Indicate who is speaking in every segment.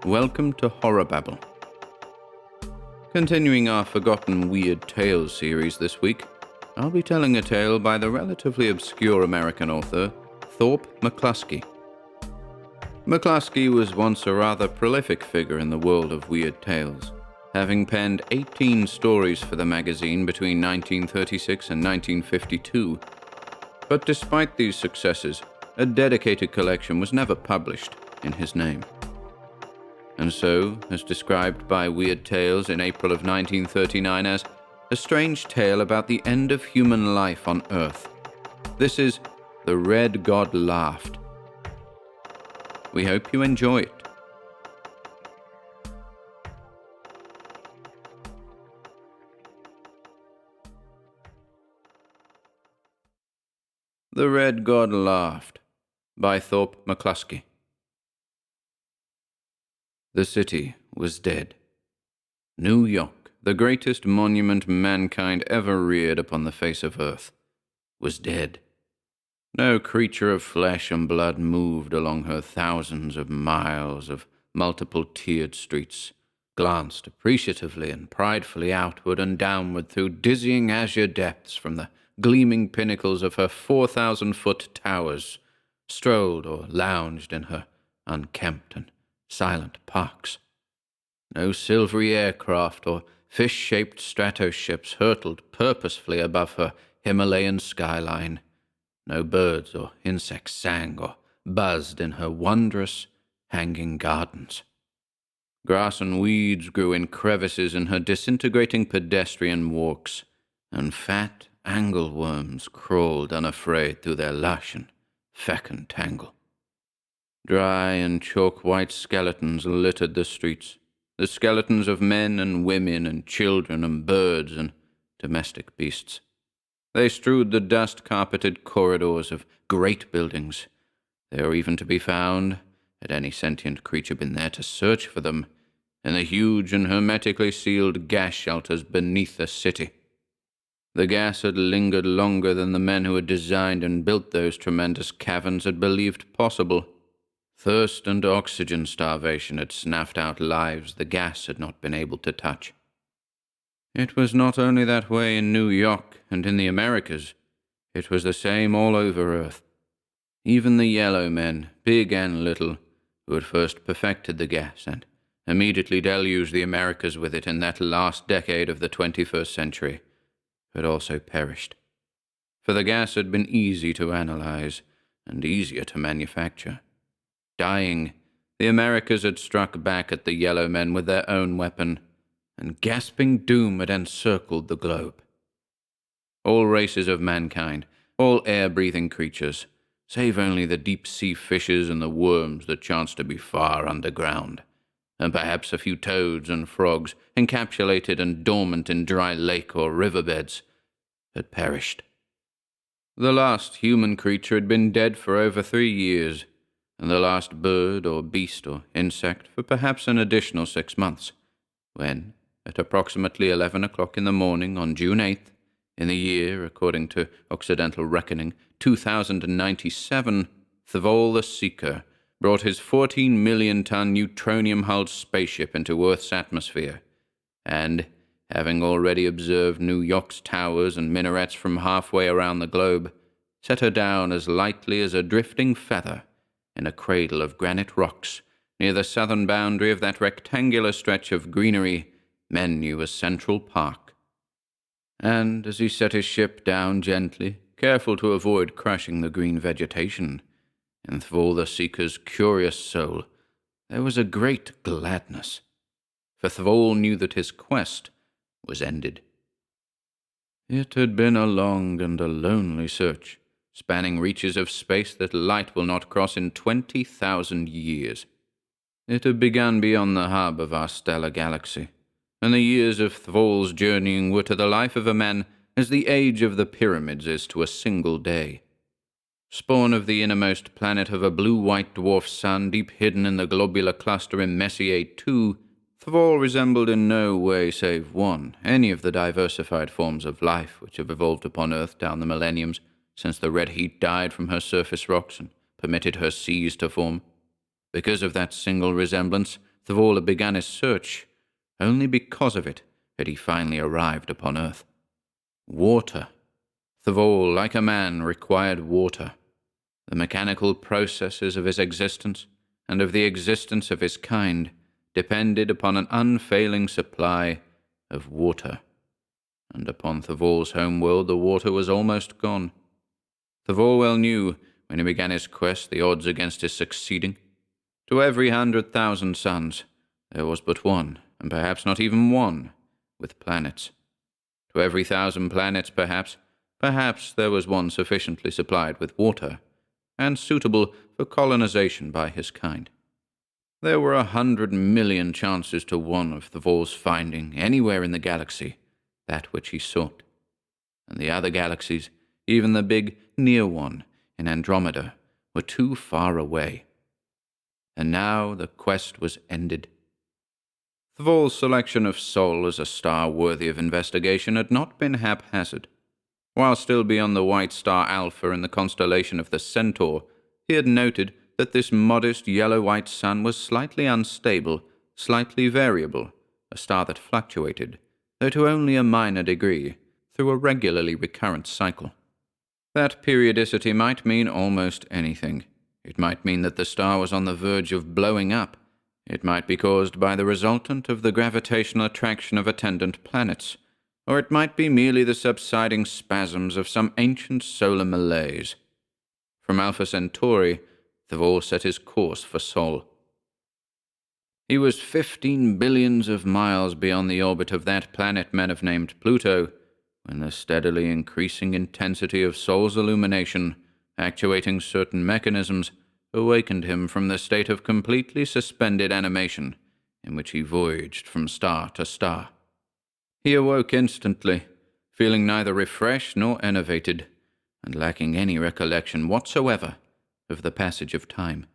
Speaker 1: Welcome to HorrorBabble. Continuing our Forgotten Weird Tales series this week, I'll be telling a tale by the relatively obscure American author, Thorp McClusky. McClusky was once a rather prolific figure in the world of weird tales, having penned 18 stories for the magazine between 1936 and 1952. But despite these successes, a dedicated collection was never published in his name. And so, as described by Weird Tales in April of 1939 as a strange tale about the end of human life on Earth, this is The Red God Laughed. We hope you enjoy it. The Red God Laughed by Thorp McClusky. The city was dead. New York, the greatest monument mankind ever reared upon the face of earth, was dead. No creature of flesh and blood moved along her thousands of miles of multiple-tiered streets, glanced appreciatively and pridefully outward and downward through dizzying azure depths from the gleaming pinnacles of her 4,000-foot towers, strolled or lounged in her unkempt and silent parks. No silvery aircraft or fish-shaped stratoships hurtled purposefully above her Himalayan skyline. No birds or insects sang or buzzed in her wondrous hanging gardens. Grass and weeds grew in crevices in her disintegrating pedestrian walks, and fat angleworms crawled unafraid through their lush and fecund tangle. Dry and chalk-white skeletons littered the streets, the skeletons of men and women and children and birds and domestic beasts. They strewed the dust-carpeted corridors of great buildings. They were even to be found, had any sentient creature been there to search for them, in the huge and hermetically sealed gas shelters beneath the city. The gas had lingered longer than the men who had designed and built those tremendous caverns had believed possible. Thirst and oxygen starvation had snuffed out lives the gas had not been able to touch. It was not only that way in New York and in the Americas. It was the same all over Earth. Even the yellow men, big and little, who had first perfected the gas and immediately deluged the Americas with it in that last decade of the 21st century, had also perished. For the gas had been easy to analyze and easier to manufacture. Dying, the Americas had struck back at the yellow men with their own weapon, and gasping doom had encircled the globe. All races of mankind, all air-breathing creatures, save only the deep-sea fishes and the worms that chanced to be far underground, and perhaps a few toads and frogs, encapsulated and dormant in dry lake or riverbeds, had perished. The last human creature had been dead for over 3 years, and the last bird or beast or insect for perhaps an additional 6 months, when, at approximately 11 o'clock in the morning on June 8th, in the year, according to Occidental reckoning, 2097, Thorp the Seeker brought his 14-million-ton neutronium-hulled spaceship into Earth's atmosphere, and, having already observed New York's towers and minarets from halfway around the globe, set her down as lightly as a drifting feather in a cradle of granite rocks near the southern boundary of that rectangular stretch of greenery men knew as Central Park. And as he set his ship down gently, careful to avoid crushing the green vegetation, in Thorp the Seeker's curious soul there was a great gladness, for Thorp knew that his quest was ended. It had been a long and a lonely search, spanning reaches of space that light will not cross in 20,000 years. It had begun beyond the hub of our stellar galaxy, and the years of Thorp's journeying were to the life of a man as the age of the pyramids is to a single day. Spawn of the innermost planet of a blue-white dwarf sun deep hidden in the globular cluster in Messier 2, Thorp resembled in no way save one any of the diversified forms of life which have evolved upon Earth down the millenniums since the red heat died from her surface rocks and permitted her seas to form. Because of that single resemblance, Thorp had begun his search. Only because of it had he finally arrived upon Earth. Water. Thorp, like a man, required water. The mechanical processes of his existence, and of the existence of his kind, depended upon an unfailing supply of water. And upon Thorp's homeworld the water was almost gone. Thorp well knew, when he began his quest, the odds against his succeeding. To every 100,000 suns, there was but one, and perhaps not even one, with planets. To every 1,000 planets, perhaps there was one sufficiently supplied with water, and suitable for colonization by his kind. There were 100 million chances to one of Thorp's finding, anywhere in the galaxy, that which he sought. And the other galaxies, even the big near one in Andromeda, were too far away. And now the quest was ended. Thorp's selection of Sol as a star worthy of investigation had not been haphazard. While still beyond the white star Alpha in the constellation of the Centaur, he had noted that this modest yellow-white sun was slightly unstable, slightly variable, a star that fluctuated, though to only a minor degree, through a regularly recurrent cycle. That periodicity might mean almost anything. It might mean that the star was on the verge of blowing up. It might be caused by the resultant of the gravitational attraction of attendant planets, or it might be merely the subsiding spasms of some ancient solar malaise. From Alpha Centauri, Thorp set his course for Sol. He was 15 billions of miles beyond the orbit of that planet men have named Pluto, when the steadily increasing intensity of Sol's illumination, actuating certain mechanisms, awakened him from the state of completely suspended animation in which he voyaged from star to star. He awoke instantly, feeling neither refreshed nor enervated, and lacking any recollection whatsoever of the passage of time.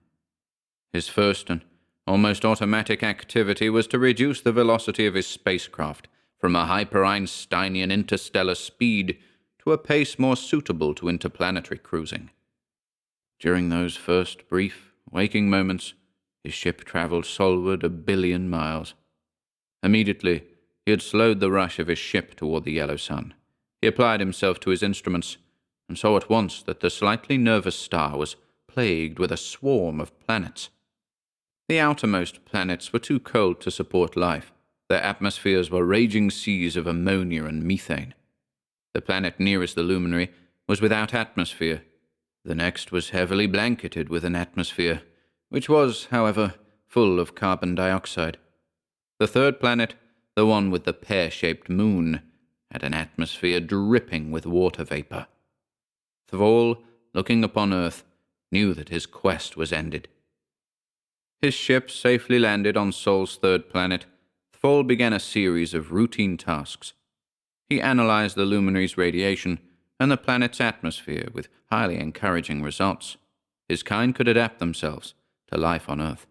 Speaker 1: His first and almost automatic activity was to reduce the velocity of his spacecraft from a hyper-Einsteinian interstellar speed to a pace more suitable to interplanetary cruising. During those first brief, waking moments, his ship traveled solward 1 billion miles. Immediately, he had slowed the rush of his ship toward the yellow sun. He applied himself to his instruments, and saw at once that the slightly nervous star was plagued with a swarm of planets. The outermost planets were too cold to support life. Their atmospheres were raging seas of ammonia and methane. The planet nearest the luminary was without atmosphere. The next was heavily blanketed with an atmosphere, which was, however, full of carbon dioxide. The third planet, the one with the pear-shaped moon, had an atmosphere dripping with water vapor. Thorp, looking upon Earth, knew that his quest was ended. His ship safely landed on Sol's third planet. Thorp began a series of routine tasks. He analyzed the luminary's radiation and the planet's atmosphere with highly encouraging results. His kind could adapt themselves to life on Earth.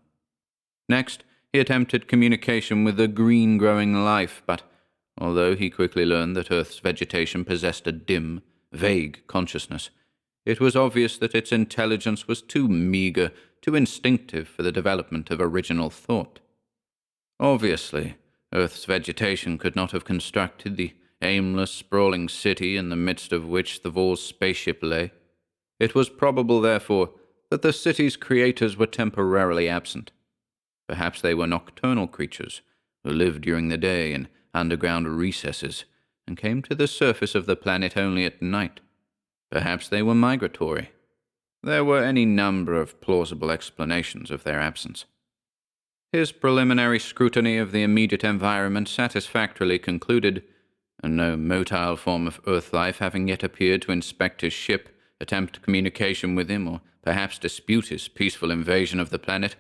Speaker 1: Next, he attempted communication with the green-growing life, but although he quickly learned that Earth's vegetation possessed a dim, vague consciousness, it was obvious that its intelligence was too meager, too instinctive for the development of original thought. Obviously, Earth's vegetation could not have constructed the aimless, sprawling city in the midst of which Thorp's spaceship lay. It was probable, therefore, that the city's creators were temporarily absent. Perhaps they were nocturnal creatures who lived during the day in underground recesses and came to the surface of the planet only at night. Perhaps they were migratory. There were any number of plausible explanations of their absence. His preliminary scrutiny of the immediate environment satisfactorily concluded, and no motile form of Earth life having yet appeared to inspect his ship, attempt communication with him, or perhaps dispute his peaceful invasion of the planet,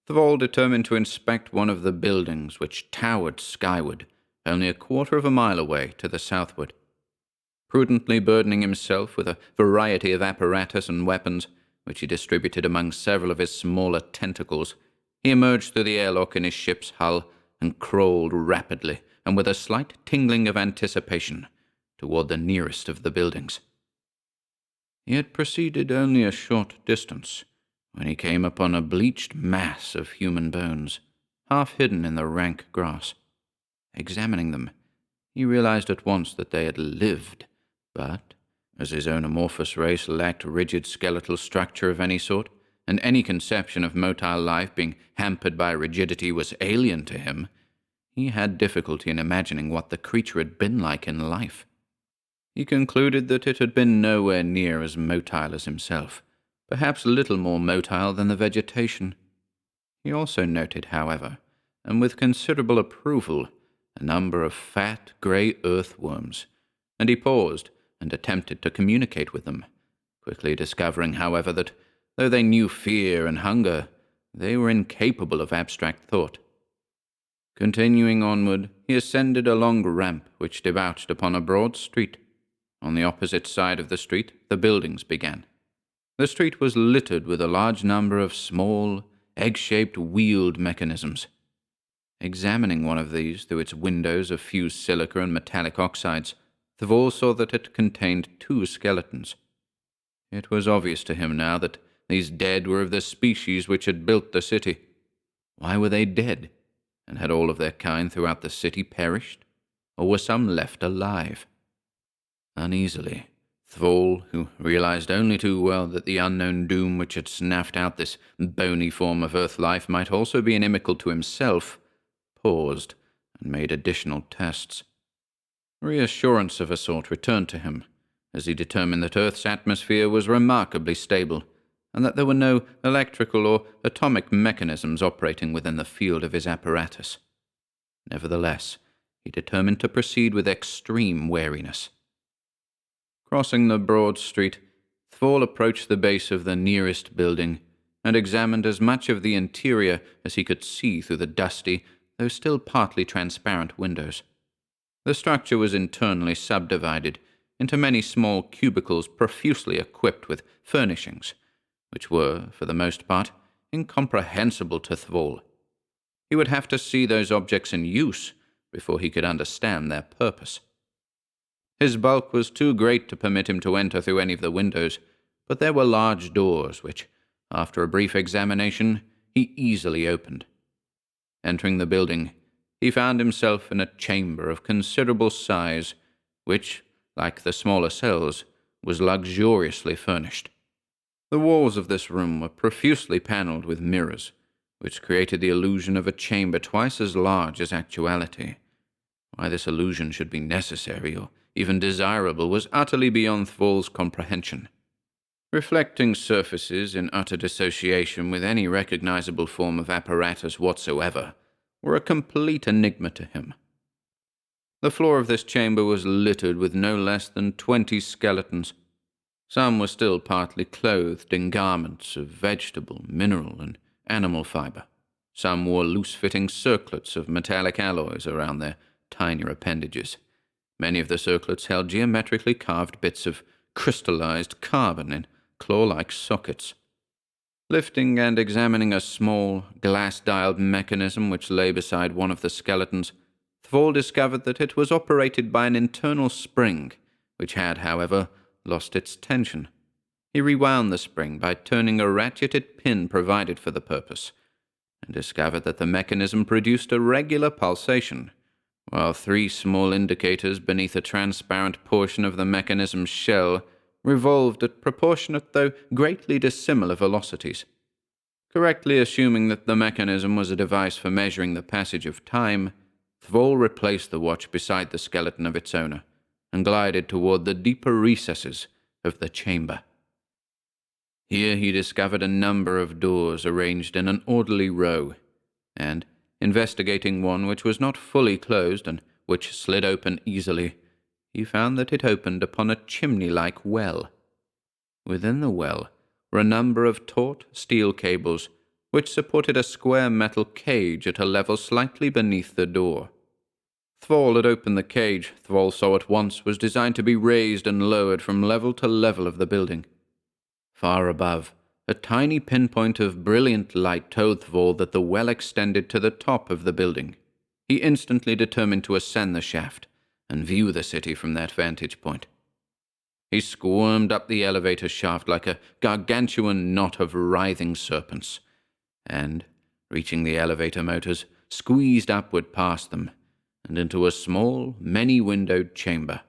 Speaker 1: Thorp determined to inspect one of the buildings which towered skyward, only 1/4 of a mile away to the southward. Prudently burdening himself with a variety of apparatus and weapons, which he distributed among several of his smaller tentacles, he emerged through the airlock in his ship's hull and crawled rapidly and with a slight tingling of anticipation toward the nearest of the buildings. He had proceeded only a short distance when he came upon a bleached mass of human bones, half hidden in the rank grass. Examining them, he realized at once that they had lived, but, as his own amorphous race lacked rigid skeletal structure of any sort, and any conception of motile life being hampered by rigidity was alien to him, he had difficulty in imagining what the creature had been like in life. He concluded that it had been nowhere near as motile as himself, perhaps little more motile than the vegetation. He also noted, however, and with considerable approval, a number of fat, grey earthworms, and he paused and attempted to communicate with them, quickly discovering, however, that, though they knew fear and hunger, they were incapable of abstract thought. Continuing onward, he ascended a long ramp which debouched upon a broad street. On the opposite side of the street, the buildings began. The street was littered with a large number of small, egg-shaped wheeled mechanisms. Examining one of these through its windows of fused silica and metallic oxides, Thorp saw that it contained 2 skeletons. It was obvious to him now that these dead were of the species which had built the city. Why were they dead? And had all of their kind throughout the city perished? Or were some left alive? Uneasily, Thorp, who realized only too well that the unknown doom which had snuffed out this bony form of earth life might also be inimical to himself, paused and made additional tests. Reassurance of a sort returned to him, as he determined that Earth's atmosphere was remarkably stable, and that there were no electrical or atomic mechanisms operating within the field of his apparatus. Nevertheless, he determined to proceed with extreme wariness. Crossing the broad street, Thorp approached the base of the nearest building and examined as much of the interior as he could see through the dusty, though still partly transparent windows. The structure was internally subdivided into many small cubicles profusely equipped with furnishings, which were, for the most part, incomprehensible to Thorp. He would have to see those objects in use before he could understand their purpose. His bulk was too great to permit him to enter through any of the windows, but there were large doors which, after a brief examination, he easily opened. Entering the building, he found himself in a chamber of considerable size, which, like the smaller cells, was luxuriously furnished. The walls of this room were profusely panelled with mirrors, which created the illusion of a chamber twice as large as actuality. Why this illusion should be necessary or even desirable was utterly beyond Thorp's comprehension. Reflecting surfaces in utter dissociation with any recognizable form of apparatus whatsoever were a complete enigma to him. The floor of this chamber was littered with no less than 20 skeletons. Some were still partly clothed in garments of vegetable, mineral, and animal fiber. Some wore loose-fitting circlets of metallic alloys around their tinier appendages. Many of the circlets held geometrically carved bits of crystallized carbon in claw-like sockets. Lifting and examining a small, glass-dialed mechanism which lay beside one of the skeletons, Thorp discovered that it was operated by an internal spring, which had, however, lost its tension. He rewound the spring by turning a ratcheted pin provided for the purpose, and discovered that the mechanism produced a regular pulsation, while 3 small indicators beneath a transparent portion of the mechanism's shell revolved at proportionate though greatly dissimilar velocities. Correctly assuming that the mechanism was a device for measuring the passage of time, Thorp replaced the watch beside the skeleton of its owner and glided toward the deeper recesses of the chamber. Here he discovered a number of doors arranged in an orderly row, and, investigating one which was not fully closed and which slid open easily, he found that it opened upon a chimney-like well. Within the well were a number of taut steel cables which supported a square metal cage at a level slightly beneath the door. Thorp had opened the cage, Thorp saw at once, was designed to be raised and lowered from level to level of the building. Far above, a tiny pinpoint of brilliant light told Thorp that the well extended to the top of the building. He instantly determined to ascend the shaft and view the city from that vantage point. He squirmed up the elevator shaft like a gargantuan knot of writhing serpents, and, reaching the elevator motors, squeezed upward past them, and into a small, many-windowed chamber.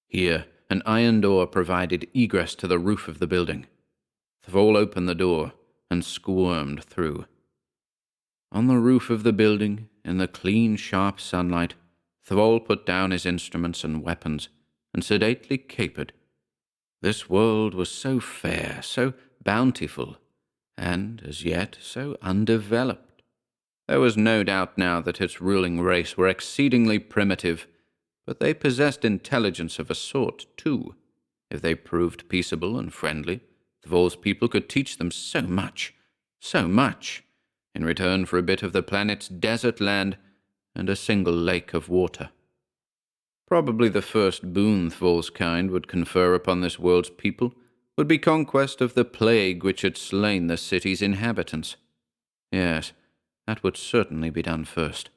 Speaker 1: Here, an iron door provided egress to the roof of the building. Thorp opened the door and squirmed through. On the roof of the building, in the clean, sharp sunlight, Thorp put down his instruments and weapons and sedately capered. This world was so fair, so bountiful, and, as yet, so undeveloped. There was no doubt now that its ruling race were exceedingly primitive, but they possessed intelligence of a sort, too. If they proved peaceable and friendly, Thorp's people could teach them so much, in return for a bit of the planet's desert land and a single lake of water. Probably the first boon Thorp's kind would confer upon this world's people would be conquest of the plague which had slain the city's inhabitants. Yes, that would certainly be done first.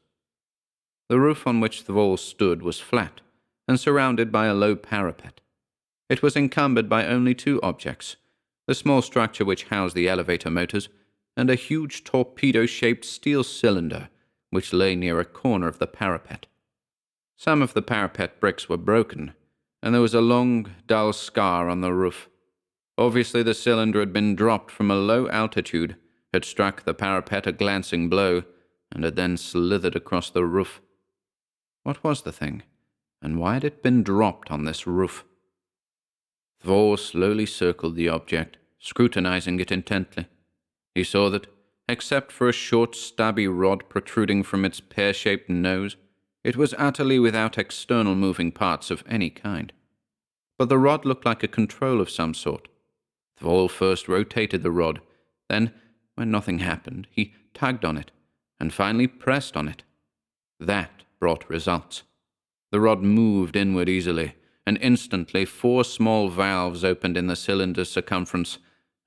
Speaker 1: The roof on which Thorp stood was flat and surrounded by a low parapet. It was encumbered by only two objects, the small structure which housed the elevator motors and a huge torpedo-shaped steel cylinder which lay near a corner of the parapet. Some of the parapet bricks were broken, and there was a long, dull scar on the roof. Obviously the cylinder had been dropped from a low altitude, had struck the parapet a glancing blow, and had then slithered across the roof. What was the thing, and why had it been dropped on this roof? Thorp slowly circled the object, scrutinizing it intently. He saw that, except for a short, stubby rod protruding from its pear-shaped nose, it was utterly without external moving parts of any kind. But the rod looked like a control of some sort. Thorp first rotated the rod, then, when nothing happened, he tugged on it, and finally pressed on it. That brought results. The rod moved inward easily, and instantly 4 small valves opened in the cylinder's circumference,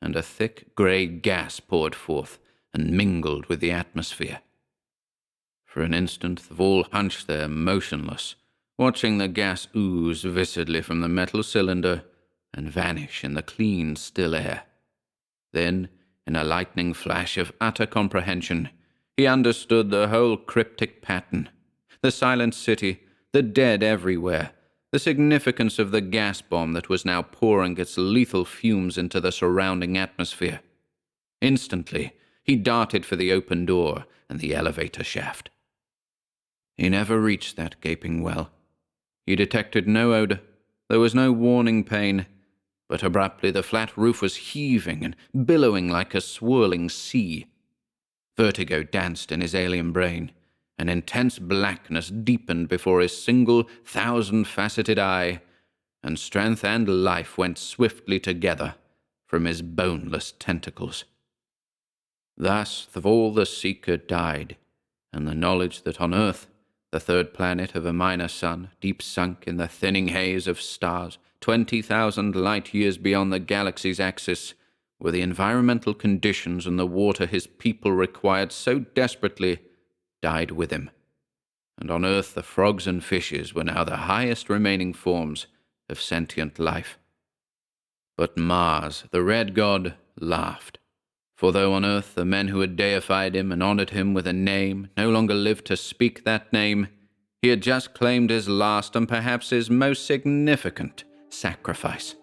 Speaker 1: and a thick grey gas poured forth and mingled with the atmosphere. For an instant, Thorp hunched there motionless, watching the gas ooze viscidly from the metal cylinder and vanish in the clean, still air. Then, in a lightning flash of utter comprehension, he understood the whole cryptic pattern. The silent city, the dead everywhere, the significance of the gas bomb that was now pouring its lethal fumes into the surrounding atmosphere. Instantly, he darted for the open door and the elevator shaft. He never reached that gaping well. He detected no odor. There was no warning pain. But abruptly the flat roof was heaving and billowing like a swirling sea. Vertigo danced in his alien brain. An intense blackness deepened before his single, 1,000-faceted eye, and strength and life went swiftly together from his boneless tentacles. Thus Thorp the Seeker died, and the knowledge that on Earth, the third planet of a minor sun, deep sunk in the thinning haze of stars, 20,000 light-years beyond the galaxy's axis, were the environmental conditions and the water his people required so desperately, died with him. And on Earth the frogs and fishes were now the highest remaining forms of sentient life. But Mars, the red god, laughed. For though on Earth the men who had deified him and honored him with a name no longer lived to speak that name, he had just claimed his last and perhaps his most significant sacrifice.